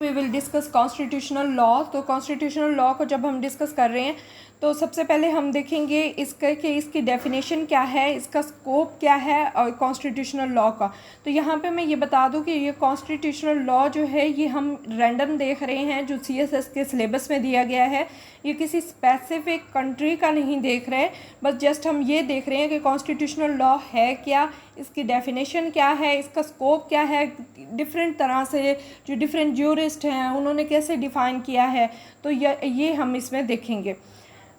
We will discuss constitutional law. तो constitutional law को जब हम डिस्कस कर रहे हैं तो सबसे पहले हम देखेंगे इसकी डेफिनेशन क्या है, इसका स्कोप क्या है और कॉन्स्टिट्यूशनल लॉ का। तो यहाँ पे मैं ये बता दूँ कि ये कॉन्स्टिट्यूशनल लॉ जो है ये हम रैंडम देख रहे हैं, जो CSS के सिलेबस में दिया गया है। ये किसी स्पेसिफिक कंट्री का नहीं देख रहे, बस जस्ट हम ये देख रहे हैं कि कॉन्स्टिट्यूशनल लॉ है क्या, इसकी डेफिनेशन क्या है, इसका स्कोप क्या है, डिफरेंट तरह से जो डिफरेंट ज्यूरिस्ट हैं उन्होंने कैसे डिफ़ाइन किया है। तो ये हम इसमें देखेंगे।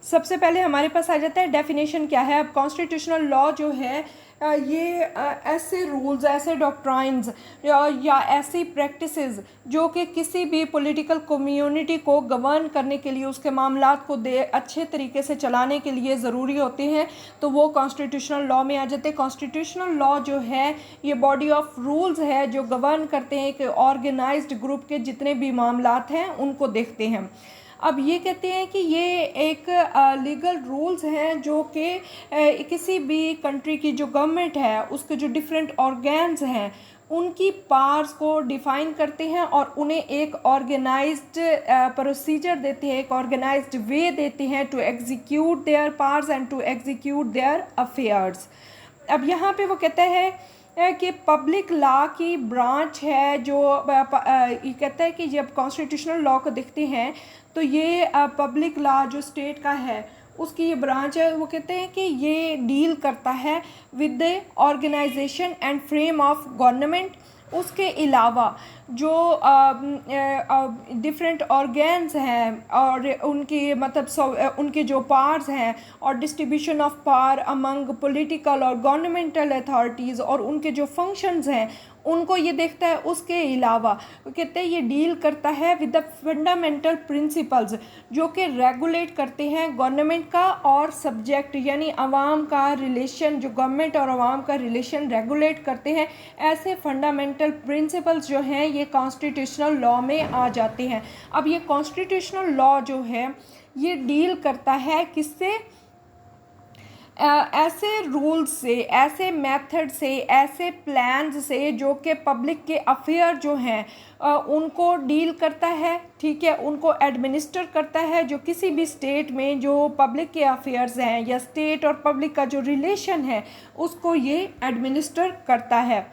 सबसे पहले हमारे पास आ जाता है डेफिनेशन क्या है। अब कॉन्स्टिट्यूशनल लॉ जो है ये ऐसे रूल्स, ऐसे डॉक्ट्राइन्स या ऐसी प्रैक्टिसेस जो कि किसी भी पॉलिटिकल कम्युनिटी को गवर्न करने के लिए, उसके मामलात को अच्छे तरीके से चलाने के लिए ज़रूरी होते हैं, तो वो कॉन्स्टिट्यूशनल लॉ में आ जाते हैं। कॉन्स्टिट्यूशनल लॉ जो है ये बॉडी ऑफ रूल्स है जो गवर्न करते हैं कि ऑर्गेनाइज्ड ग्रुप के जितने भी मामलात हैं उनको देखते हैं। अब ये कहते हैं कि ये एक लीगल रूल्स हैं जो कि किसी भी कंट्री की जो गवर्नमेंट है उसके जो डिफरेंट ऑर्गन्स हैं उनकी पावर्स को डिफ़ाइन करते हैं और उन्हें एक ऑर्गेनाइज्ड प्रोसीजर देते हैं, एक ऑर्गेनाइज्ड वे देते हैं to execute their powers and to execute their affairs. अब यहाँ पे वो कहता है कि पब्लिक लॉ की ब्रांच है जो ये कहता है कि जब कॉन्स्टिट्यूशनल लॉ को देखते हैं तो ये पब्लिक लॉ जो स्टेट का है उसकी ये ब्रांच है। वो कहते हैं कि ये डील करता है with the organisation and frame of government. उसके अलावा जो डिफरेंट ऑर्गन्स हैं और उनकी मतलब उनके जो पावर्स हैं और distribution of power among political और गवर्नमेंटल अथॉरिटीज़ और उनके जो फंक्शंस हैं उनको ये देखता है। उसके अलावा वो कहते हैं ये डील करता है विद द फंडामेंटल प्रिंसिपल्स जो कि रेगुलेट करते हैं गवर्नमेंट का और सब्जेक्ट यानी अवाम का रिलेशन, जो गवर्नमेंट और अवाम का रिलेशन रेगुलेट करते हैं। ऐसे फंडामेंटल प्रिंसिपल्स जो हैं ये कॉन्स्टिट्यूशनल लॉ में आ जाते हैं। अब ये कॉन्स्टिट्यूशनल लॉ जो है ये डील करता है किससे, ऐसे रूल्स से, ऐसे मेथड से, ऐसे प्लान्स से जो कि पब्लिक के अफेयर जो हैं उनको डील करता है, ठीक है, उनको एडमिनिस्टर करता है। जो किसी भी स्टेट में जो पब्लिक के अफेयर्स हैं या स्टेट और पब्लिक का जो रिलेशन है उसको ये एडमिनिस्टर करता है।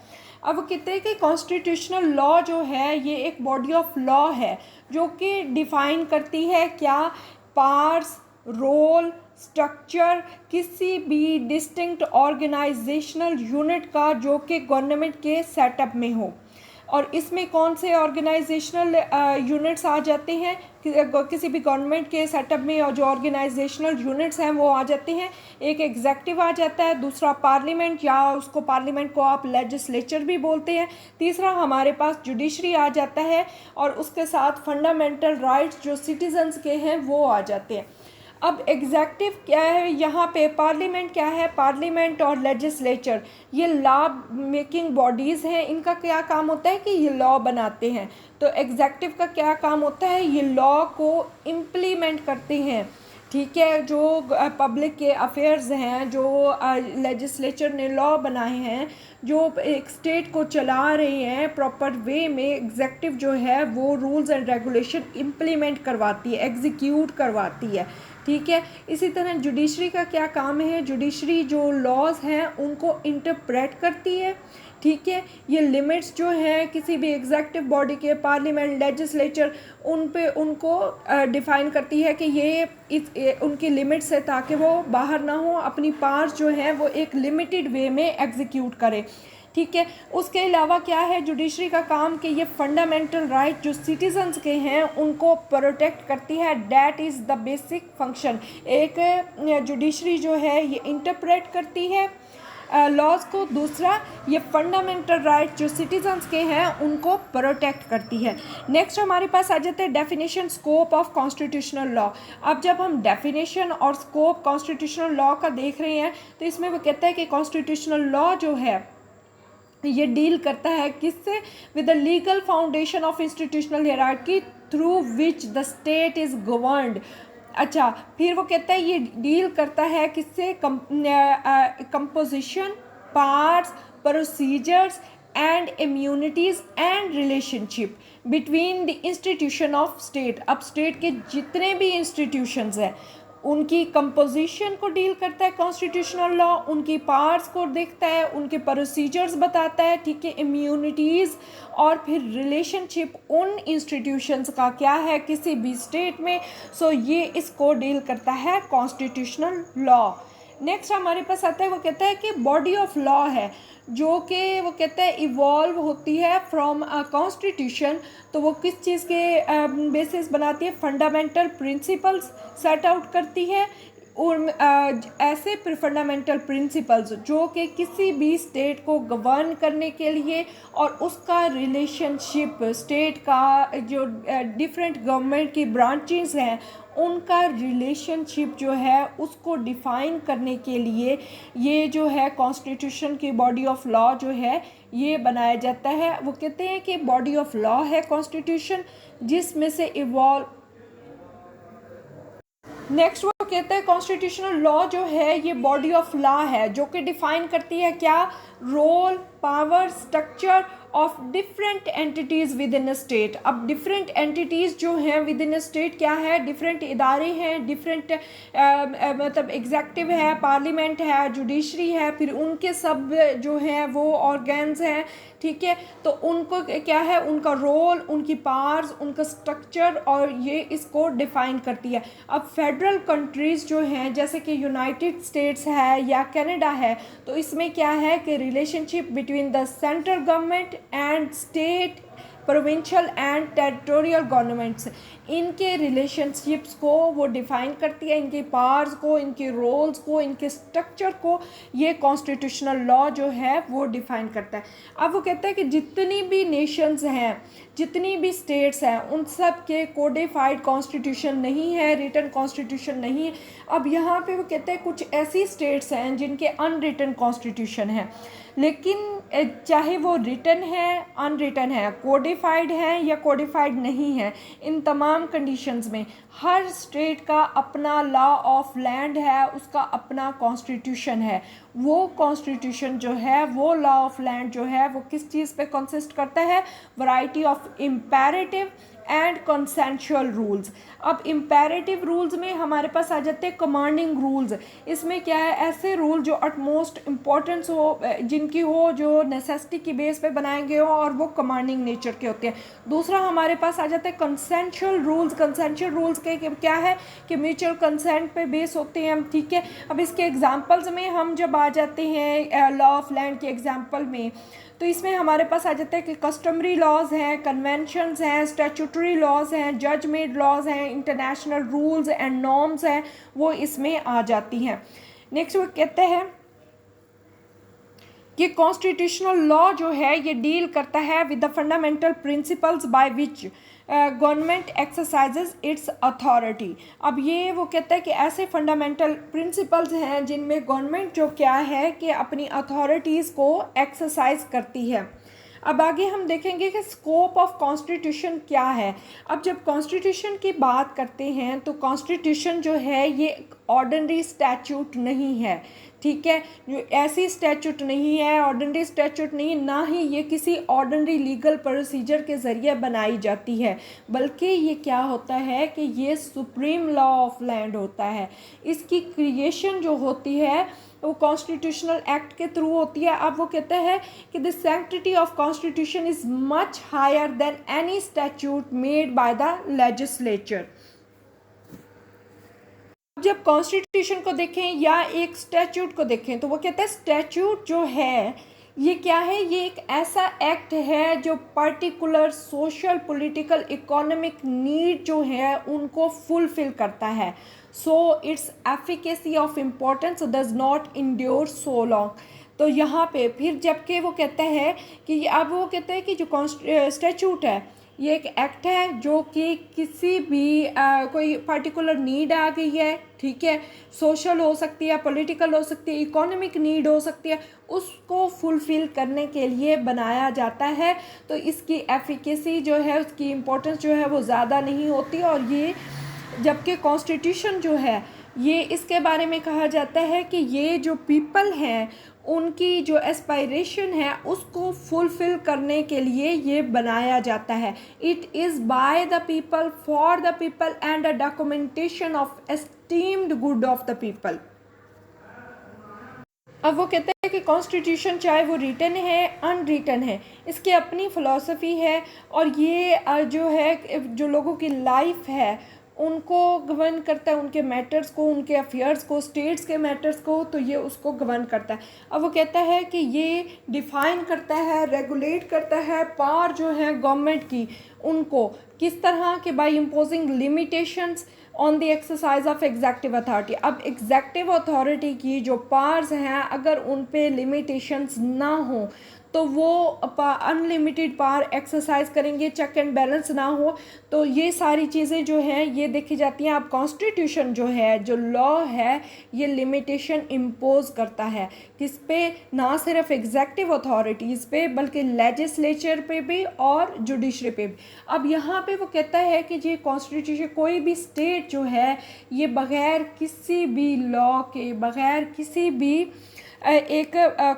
अब कहते हैं कि कॉन्स्टिट्यूशनल लॉ जो है ये एक बॉडी ऑफ लॉ है जो कि डिफ़ाइन करती है क्या, पावर्स, रोल, स्ट्रक्चर किसी भी डिस्टिंक्ट ऑर्गेनाइजेशनल यूनिट का जो कि गवर्नमेंट के सेटअप में हो। और इसमें कौन से ऑर्गेनाइजेशनल यूनिट्स आ जाते हैं किसी भी गवर्नमेंट के सेटअप में, और जो ऑर्गेनाइजेशनल यूनिट्स हैं वो आ जाते हैं। एक एग्जेक्टिव आ जाता है, दूसरा पार्लियामेंट या उसको पार्लियामेंट को आप लेजिस्लेचर भी बोलते हैं, तीसरा हमारे पास जुडिशरी आ जाता है और उसके साथ फंडामेंटल राइट्स जो सिटीजन्स के हैं वो आ जाते हैं। अब एग्जेक्टिव क्या है यहाँ पे, पार्लियामेंट क्या है, पार्लियामेंट और लेजिस्लेचर ये लॉ मेकिंग बॉडीज़ हैं। इनका क्या काम होता है कि ये लॉ बनाते हैं। तो एग्जेक्टिव का क्या काम होता है, ये लॉ को इम्प्लीमेंट करते हैं, ठीक है। जो पब्लिक के अफेयर्स हैं, जो लेजिस्लेचर ने लॉ बनाए हैं, जो एक स्टेट को चला रहे हैं प्रॉपर वे में, एग्जेक्टिव जो है वो रूल्स एंड रेगुलेशन इम्प्लीमेंट करवाती है, एग्जीक्यूट करवाती है, ठीक है। इसी तरह जुडिशरी का क्या काम है, जुडिशरी जो लॉज हैं उनको इंटरप्रेट करती है, ठीक है। ये लिमिट्स जो हैं किसी भी एग्जेक्टिव बॉडी के, पार्लियामेंट, लेजिस्लेचर, उनको डिफ़ाइन करती है कि ये उनकी लिमिट्स है ताकि वो बाहर ना हो, अपनी पावर्स जो हैं वो एक लिमिटेड वे में एग्जीक्यूट करे, ठीक है। उसके अलावा क्या है जुडिशरी का काम कि ये फंडामेंटल राइट जो सिटीजन्स के हैं उनको प्रोटेक्ट करती है। That is the basic function. एक जुडिशरी जो है ये इंटरप्रेट करती है लॉज को, दूसरा ये फंडामेंटल राइट जो सिटीजन्स के हैं उनको प्रोटेक्ट करती है। नेक्स्ट हमारे पास आ जाते हैं definition, scope of constitutional law. अब जब हम डेफिनेशन और स्कोप कॉन्स्टिट्यूशनल लॉ का देख रहे हैं तो इसमें वो कहता है कि कॉन्स्टिट्यूशनल लॉ जो है ये डील करता है किससे, with the legal foundation of institutional hierarchy through which the state is governed. अच्छा, फिर वो कहता है ये डील करता है किससे, composition, parts, procedures and immunities and relationship between the institution of state. अब स्टेट के जितने भी इंस्टीट्यूशंस हैं उनकी कंपोजिशन को डील करता है कॉन्स्टिट्यूशनल लॉ, उनकी पावर्स को देखता है, उनके प्रोसीजर्स बताता है, ठीक है, इम्यूनिटीज़ और फिर रिलेशनशिप उन इंस्टीट्यूशंस का क्या है किसी भी स्टेट में। सो ये इसको डील करता है कॉन्स्टिट्यूशनल लॉ। नेक्स्ट हमारे पास आता है, वो कहता है कि बॉडी ऑफ लॉ है जो कि वो कहता है इवॉल्व होती है फ्रॉम अ कॉन्स्टिट्यूशन। तो वो किस चीज़ के बेसिस बनाती है, फंडामेंटल प्रिंसिपल्स सेट आउट करती है, उन ऐसे फंडामेंटल प्रिंसिपल्स जो कि किसी भी स्टेट को गवर्न करने के लिए और उसका रिलेशनशिप स्टेट का जो डिफरेंट गवर्नमेंट की ब्रांचेस हैं उनका रिलेशनशिप जो है उसको डिफ़ाइन करने के लिए ये जो है कॉन्स्टिट्यूशन की बॉडी ऑफ लॉ जो है ये बनाया जाता है। वो कहते हैं कि बॉडी ऑफ लॉ है कॉन्स्टिट्यूशन जिसमें से इवॉल्व। नेक्स्ट वो कहते हैं कॉन्स्टिट्यूशनल लॉ जो है ये बॉडी ऑफ लॉ है जो कि डिफाइन करती है क्या, role, power, structure of different entities within a state. अब डिफरेंट एंटिटीज़ जो हैं विद इन अ स्टेट क्या है, डिफरेंट इदारे हैं, डिफरेंट मतलब एग्जेक्टिव है, पार्लियामेंट है, जुडिशरी है, फिर उनके सब जो हैं वो ऑर्गन्स हैं, ठीक है। तो उनको क्या है, उनका रोल, उनकी पावर्स, उनका स्ट्रक्चर और ये इसको डिफ़ाइन करती है। अब फेडरल कंट्रीज़ जो हैं जैसे कि यूनाइटेड स्टेट्स है या कनाडा है तो इसमें क्या है कि relationship between the central government and state, provincial and territorial governments, इनके रिलेशनशिप्स को वो डिफ़ाइन करती है, इनके पावर्स को, इनके रोल्स को, इनके स्ट्रक्चर को ये कॉन्स्टिट्यूशनल लॉ जो है वो डिफ़ाइन करता है। अब वो कहता है कि जितनी भी नेशंस हैं, जितनी भी स्टेट्स हैं उन सब के कोडिफाइड कॉन्स्टिट्यूशन नहीं है, रिटन कॉन्स्टिट्यूशन नहीं है। अब यहाँ पे वो कहते हैं कुछ ऐसी स्टेट्स हैं जिनके अनरिटन कॉन्स्टिट्यूशन है, लेकिन चाहे वो रिटन है, अनरिटन है, कोडिफाइड है या कोडिफाइड नहीं है, इन तमाम कंडीशंस में हर स्टेट का अपना लॉ ऑफ लैंड है, उसका अपना कॉन्स्टिट्यूशन है। वो कॉन्स्टिट्यूशन जो है, वो लॉ ऑफ लैंड जो है वो किस चीज़ पे कंसिस्ट करता है, variety of imperative and consensual rules. अब इम्पेरेटिव रूल्स में हमारे पास आ जाते हैं कमांडिंग रूल्स। इसमें क्या है, ऐसे रूल जो अटमोस्ट इम्पोर्टेंस हो, जिनकी हो, जो नेसेसिटी की बेस पे बनाए गए हो और वो कमांडिंग नेचर के होते हैं। दूसरा हमारे पास आ जाता है कंसेंशुअल रूल्स। कंसेंशुअल रूल्स के क्या है कि म्यूचुअल कंसेंट पे बेस होते हैं हम, ठीक है। अब इसके एग्जांपल्स में हम जब आ जाते हैं लॉ ऑफ लैंड के एग्जांपल में, तो इसमें हमारे पास आ जाता है कि कस्टमरी लॉज हैं, कन्वेंशंस हैं, स्टैट्यूटरी लॉज हैं, जज मेड लॉज हैं, इंटरनेशनल रूल्स एंड नॉर्म्स हैं, वो इसमें आ जाती हैं। नेक्स्ट वो कहते हैं कि कॉन्स्टिट्यूशनल लॉ जो है ये डील करता है with the fundamental principles by which government exercises it's authority. अब ये वो कहता है कि ऐसे फंडामेंटल प्रिंसिपल्स हैं जिनमें गवर्नमेंट जो क्या है कि अपनी अथॉरिटीज़ को एक्सरसाइज करती है। अब आगे हम देखेंगे कि स्कोप ऑफ कॉन्स्टिट्यूशन क्या है। अब जब कॉन्स्टिट्यूशन की बात करते हैं तो कॉन्स्टिट्यूशन जो है ये ऑर्डिनरी स्टैट्यूट नहीं है, ठीक है, जो ऐसी स्टैट्यूट नहीं है, ऑर्डिनरी स्टैट्यूट नहीं, ना ही ये किसी ऑर्डिनरी लीगल प्रोसीजर के ज़रिए बनाई जाती है, बल्कि ये क्या होता है कि ये सुप्रीम लॉ ऑफ लैंड होता है। इसकी क्रिएशन जो होती है वो कॉन्स्टिट्यूशनल एक्ट के थ्रू होती है। अब वो कहते हैं कि the sanctity of constitution is much higher than any statute made by the legislature. जब कॉन्स्टिट्यूशन को देखें या एक स्टैट्यूट को देखें तो वो कहते हैं स्टैट्यूट जो है ये क्या है, ये एक ऐसा एक्ट है जो particular social, political, economic need जो है उनको फुलफिल करता है। So it's efficacy of importance does not endure so long. तो यहाँ पे फिर जबकि वो कहते हैं कि अब वो कहते हैं कि जो स्टैट्यूट है ये एक एक्ट है जो कि किसी भी कोई पर्टिकुलर नीड आ गई है, ठीक है, सोशल हो सकती है, पॉलिटिकल हो सकती है, इकोनॉमिक नीड हो सकती है, उसको फुलफ़िल करने के लिए बनाया जाता है। तो इसकी एफिकेसी जो है, उसकी इम्पोर्टेंस जो है वो ज़्यादा नहीं होती। और ये जबकि कॉन्स्टिट्यूशन जो है ये इसके बारे में कहा जाता है कि ये जो पीपल हैं उनकी जो एस्पायरेशन है उसको फुलफ़िल करने के लिए ये बनाया जाता है। It is by the people for the people and a documentation of esteemed good of the people. अब वो कहते हैं कि कॉन्स्टिट्यूशन चाहे वो रिटन है अनरिटन है, इसकी अपनी फ़िलॉसफी है और ये जो है जो लोगों की लाइफ है उनको गवर्न करता है, उनके मैटर्स को, उनके अफेयर्स को, स्टेट्स के मैटर्स को, तो ये उसको गवर्न करता है। अब वो कहता है कि ये डिफ़ाइन करता है, रेगुलेट करता है पावर जो है गवर्नमेंट की, उनको किस तरह के by imposing limitations on the exercise of executive authority. अब एग्जेक्टिव अथॉरिटी की जो पावर्स हैं अगर उन पे लिमिटेशंस ना हो तो वो अनलिमिटेड पावर एक्सरसाइज करेंगे, चेक एंड बैलेंस ना हो, तो ये सारी चीज़ें जो हैं ये देखी जाती हैं। अब कॉन्स्टिट्यूशन जो है, जो लॉ है, ये लिमिटेशन इम्पोज करता है किस पे, ना सिर्फ एग्जेक्टिव अथॉरिटीज़ पे बल्कि लेजिस्लेचर पे भी और जुडिशरी पे भी। अब यहाँ पे वो कहता है कि ये कॉन्स्टिट्यूशन कोई भी स्टेट जो है ये बग़ैर किसी भी लॉ के, बग़ैर किसी भी एक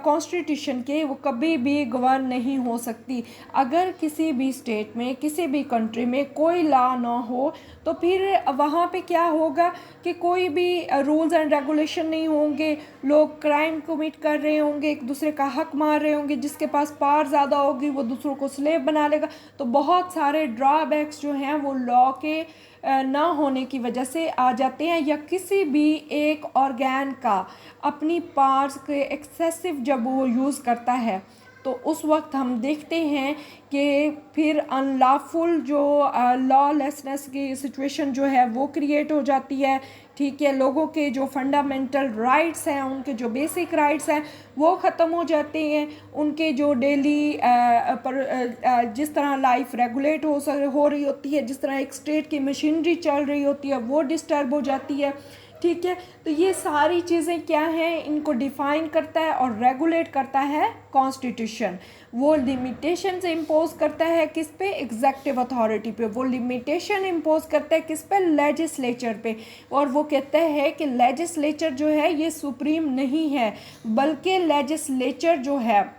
कॉन्स्टिट्यूशन के वो कभी भी गवर्न नहीं हो सकती। अगर किसी भी स्टेट में, किसी भी कंट्री में कोई लॉ ना हो तो फिर वहाँ पे क्या होगा कि कोई भी रूल्स एंड रेगुलेशन नहीं होंगे, लोग क्राइम कमिट कर रहे होंगे, एक दूसरे का हक मार रहे होंगे, जिसके पास पावर ज़्यादा होगी वो दूसरों को स्लेव बना लेगा। तो बहुत सारे ड्रॉबैक्स जो हैं वो लॉ के ना होने की वजह से आ जाते हैं, या किसी भी एक ऑर्गेन का अपनी पावर्स के एक्सेसिव जब वो यूज़ करता है तो उस वक्त हम देखते हैं कि फिर अनलॉफुल जो लॉलेसनेस की सिचुएशन जो है वो क्रिएट हो जाती है। ठीक है, लोगों के जो फंडामेंटल राइट्स हैं, उनके जो बेसिक राइट्स हैं वो ख़त्म हो जाते हैं, उनके जो डेली जिस तरह लाइफ रेगुलेट हो रही होती है, जिस तरह एक स्टेट की मशीनरी चल रही होती है वो डिस्टर्ब हो जाती है। ठीक है, तो ये सारी चीज़ें क्या हैं, इनको डिफ़ाइन करता है और रेगुलेट करता है कॉन्स्टिट्यूशन। वो लिमिटेशंस इम्पोज करता है किस पे, एग्जेक्टिव अथॉरिटी पे। वो लिमिटेशन इम्पोज करता है किस पे, लेजिस्लेचर पे। और वो कहता है कि लेजिस्लेचर जो है ये सुप्रीम नहीं है, बल्कि लेजिस्लेचर जो है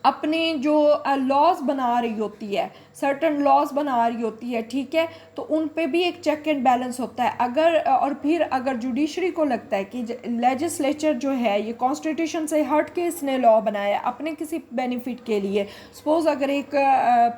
अपने जो लॉज बना रही होती है, सर्टन लॉज बना रही होती है, ठीक है, तो उन पे भी एक चेक एंड बैलेंस होता है। अगर और फिर अगर जुडिशरी को लगता है कि लेजिस्लेचर जो है ये कॉन्स्टिट्यूशन से हट के इसने लॉ बनाया अपने किसी बेनिफिट के लिए, सपोज अगर एक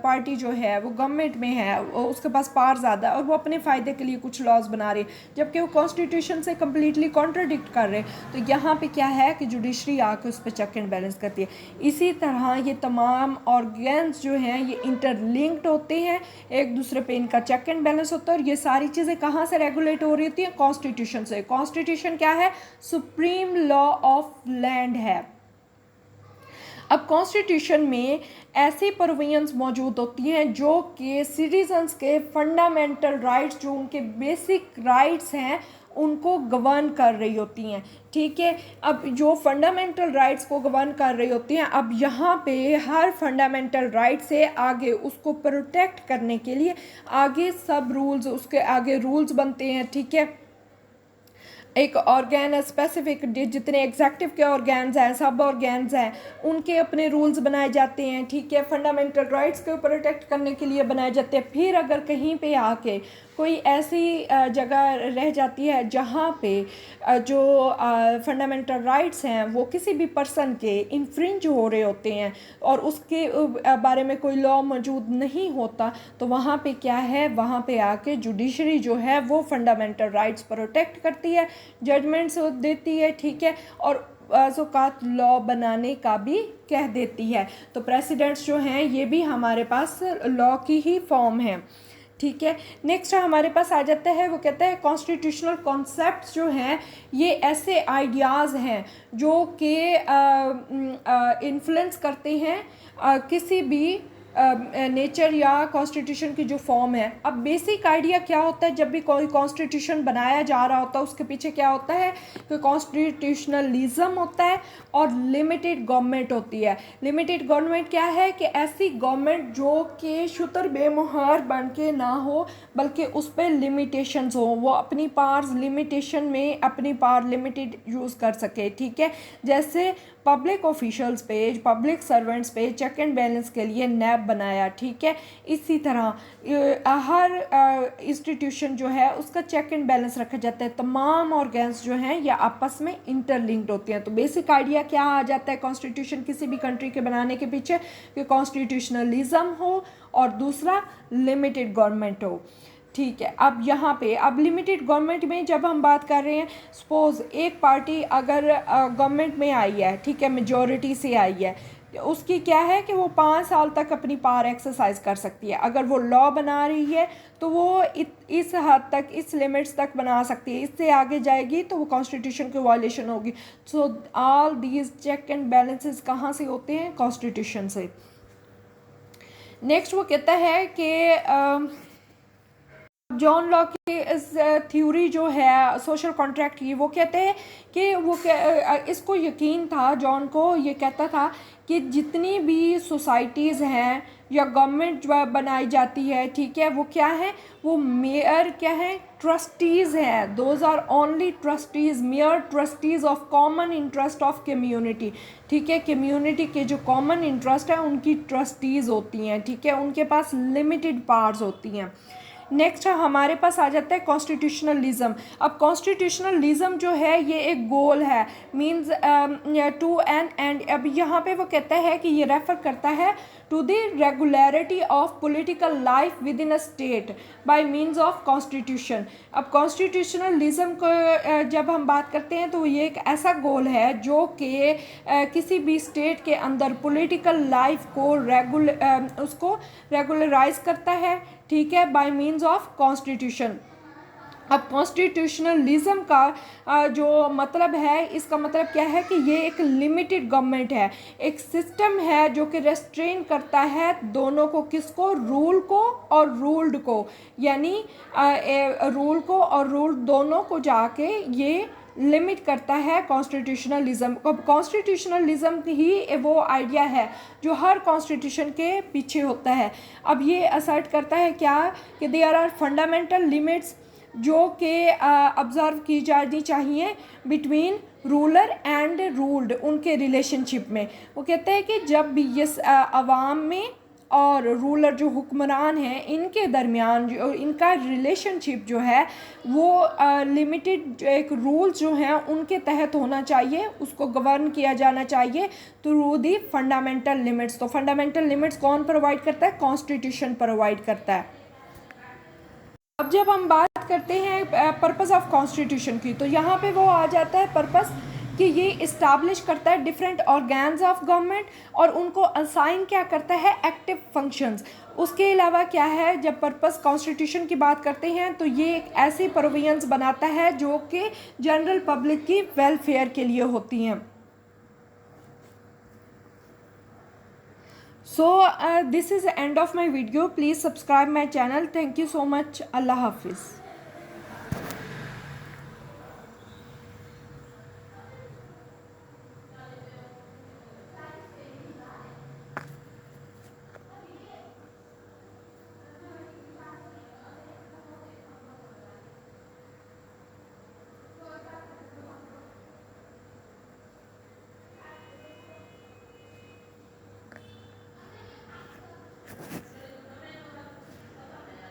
पार्टी जो है वो गवर्नमेंट में है, उसके पास पावर ज़्यादा और वो अपने फ़ायदे के लिए कुछ लॉज बना रही है जबकि वो कॉन्स्टिट्यूशन से कम्प्लीटली कॉन्ट्राडिक्ट कर रहे हैं, तो यहाँ पर क्या है कि जुडिशरी आके उस पर चेक एंड बैलेंस करती है। इसी तरह ये तमाम ऑर्गेन्स जो हैं ये इंटरलिंक्ड होते हैं, एक दूसरे पे इनका चेक एंड बैलेंस होता है। और ये सारी चीज़ें कहाँ से रेगुलेट हो रही होती हैं, कॉन्स्टिट्यूशन से। कॉन्स्टिट्यूशन क्या है, सुप्रीम लॉ ऑफ लैंड है। अब कॉन्स्टिट्यूशन में ऐसी प्रोविजंस मौजूद होती हैं जो कि सिटीजन्स के फंडामेंटल राइट्स, जो उनके बेसिक राइट्स हैं, उनको गवर्न कर रही होती हैं। ठीक है, अब जो फंडामेंटल राइट्स को गवर्न कर रही होती हैं, अब यहाँ पे हर फंडामेंटल राइट से आगे उसको प्रोटेक्ट करने के लिए आगे सब रूल्स, उसके आगे रूल्स बनते हैं। ठीक है, एक ऑर्गेन स्पेसिफिक, जितने एग्जेक्टिव के ऑर्गेन्स हैं, सब ऑर्गेन्स हैं, उनके अपने रूल्स बनाए जाते हैं। ठीक है, फंडामेंटल राइट्स को प्रोटेक्ट करने के लिए बनाए जाते हैं। फिर अगर कहीं पे आके कोई ऐसी जगह रह जाती है जहाँ पे जो फंडामेंटल राइट्स हैं वो किसी भी पर्सन के इन्फ्रिंज हो रहे होते हैं और उसके बारे में कोई लॉ मौजूद नहीं होता, तो वहाँ पे क्या है, वहाँ पे आके जुडिशरी जो है वो फंडामेंटल राइट्स प्रोटेक्ट करती है, जजमेंट्स देती है। ठीक है, और ज़ोकात लॉ बनाने का भी कह देती है। तो प्रेसिडेंट्स जो हैं ये भी हमारे पास लॉ की ही फॉर्म है। ठीक है, नेक्स्ट हमारे पास आ जाता है, वो कहता है कॉन्स्टिट्यूशनल कॉन्सेप्ट्स जो हैं ये ऐसे आइडियाज़ हैं जो कि इन्फ्लुएंस करते हैं किसी भी नेचर या कॉन्स्टिट्यूशन की जो फॉर्म है। अब बेसिक आइडिया क्या होता है, जब भी कोई कॉन्स्टिट्यूशन बनाया जा रहा होता है उसके पीछे क्या होता है कि कॉन्स्टिट्यूशनलिज्म होता है और लिमिटेड गवर्नमेंट होती है। लिमिटेड गवर्नमेंट क्या है कि ऐसी गवर्नमेंट जो कि शुतर बेमुहार बन के ना हो, बल्कि उस पर लिमिटेशंस हो, वो अपनी पावर्स लिमिटेशन में अपनी पावर लिमिटेड यूज़ कर सके। ठीक है, जैसे पब्लिक ऑफिशियल्स पे, पब्लिक सर्वेंट्स पे चेक एंड बैलेंस के लिए नैब बनाया। ठीक है, इसी तरह हर इंस्टीट्यूशन जो है उसका चेक एंड बैलेंस रखा जाता है। तमाम ऑर्गन्स जो हैं ये आपस में इंटरलिंक्ड होती हैं। तो बेसिक आइडिया क्या आ जाता है कॉन्स्टिट्यूशन किसी भी कंट्री के बनाने के पीछे, कि कॉन्स्टिट्यूशनलिज्म हो और दूसरा लिमिटेड गवर्नमेंट हो। ठीक है, अब यहाँ पे अब लिमिटेड गवर्नमेंट में जब हम बात कर रहे हैं, सपोज एक पार्टी अगर गवर्नमेंट में आई है, ठीक है, मेजॉरिटी से आई है, उसकी क्या है कि वो 5 साल तक अपनी पावर एक्सरसाइज कर सकती है। अगर वो लॉ बना रही है तो वो इस हद तक, इस लिमिट्स तक बना सकती है, इससे आगे जाएगी तो वो कॉन्स्टिट्यूशन की वायलेशन होगी। So all these check and balances कहाँ से होते हैं? कॉन्स्टिट्यूशन से। नेक्स्ट वो कहता है कि जॉन लॉक की इस थ्योरी जो है सोशल कॉन्ट्रैक्ट की, वो कहते हैं कि इसको यकीन था, जॉन को ये कहता था कि जितनी भी सोसाइटीज़ हैं या गवर्नमेंट जो बनाई जाती है, ठीक है, वो क्या है, वो मेयर क्या है, ट्रस्टीज़ हैं। Those are only trustees, mere trustees of common interest of community. ठीक है, कम्युनिटी के जो कॉमन इंटरेस्ट है उनकी ट्रस्टीज़ होती हैं। ठीक है, उनके पास लिमिटेड पावर्स होती हैं। नेक्स्ट हमारे पास आ जाता है कॉन्स्टिट्यूशनलिज्म। अब कॉन्स्टिट्यूशनलिज्म जो है ये एक गोल है, मींस टू एन एंड। अब यहाँ पे वो कहता है कि ये रेफर करता है to the regularity of political life within a state by means of constitution. अब कॉन्स्टिट्यूशनलिज्म को जब हम बात करते हैं तो ये एक ऐसा गोल है जो कि किसी भी स्टेट के अंदर पॉलिटिकल लाइफ को उसको रेगुलराइज करता है। ठीक है, बाय मींस ऑफ कॉन्स्टिट्यूशन। अब कॉन्स्टिट्यूशनलिज्म का जो मतलब है, इसका मतलब क्या है कि ये एक लिमिटेड गवर्नमेंट है, एक सिस्टम है जो कि रेस्ट्रेन करता है दोनों को, किसको, रूल को और रूल्ड को, यानी रूल को और रूल दोनों को जाके ये लिमिट करता है कॉन्स्टिट्यूशनलिज्म। अब कॉन्स्टिट्यूशनलिज्म ही वो आइडिया है जो हर कॉन्स्टिट्यूशन के पीछे होता है। अब ये असर्ट करता है क्या कि देयर आर फंडामेंटल लिमिट्स जो कि ऑब्ज़र्व की जानी चाहिए बिटवीन रूलर एंड रूल्ड, उनके रिलेशनशिप में। वो कहते हैं कि जब भी ये अवाम में और रूलर जो हुक्मरान हैं इनके दरमियान जो इनका रिलेशनशिप जो है वो लिमिटेड एक रूल्स जो हैं उनके तहत होना चाहिए, उसको गवर्न किया जाना चाहिए थ्रू दी फंडामेंटल लिमिट्स। तो फंडामेंटल लिमिट्स कौन प्रोवाइड करता है? कॉन्स्टिट्यूशन प्रोवाइड करता है। अब जब हम बात करते हैं पर्पस ऑफ कॉन्स्टिट्यूशन की, तो यहाँ पे वो आ जाता है पर्पस कि ये इस्टाब्लिश करता है डिफरेंट ऑर्गन्स ऑफ गवर्नमेंट और उनको असाइन क्या करता है? Active functions. उसके अलावा क्या है, जब पर्पस कॉन्स्टिट्यूशन की बात करते हैं तो ये एक ऐसी प्रोविजंस बनाता है जो कि जनरल पब्लिक की वेलफेयर के लिए होती हैं। So this is the end of my video. Please subscribe my channel. Thank you so much. Allah Hafiz.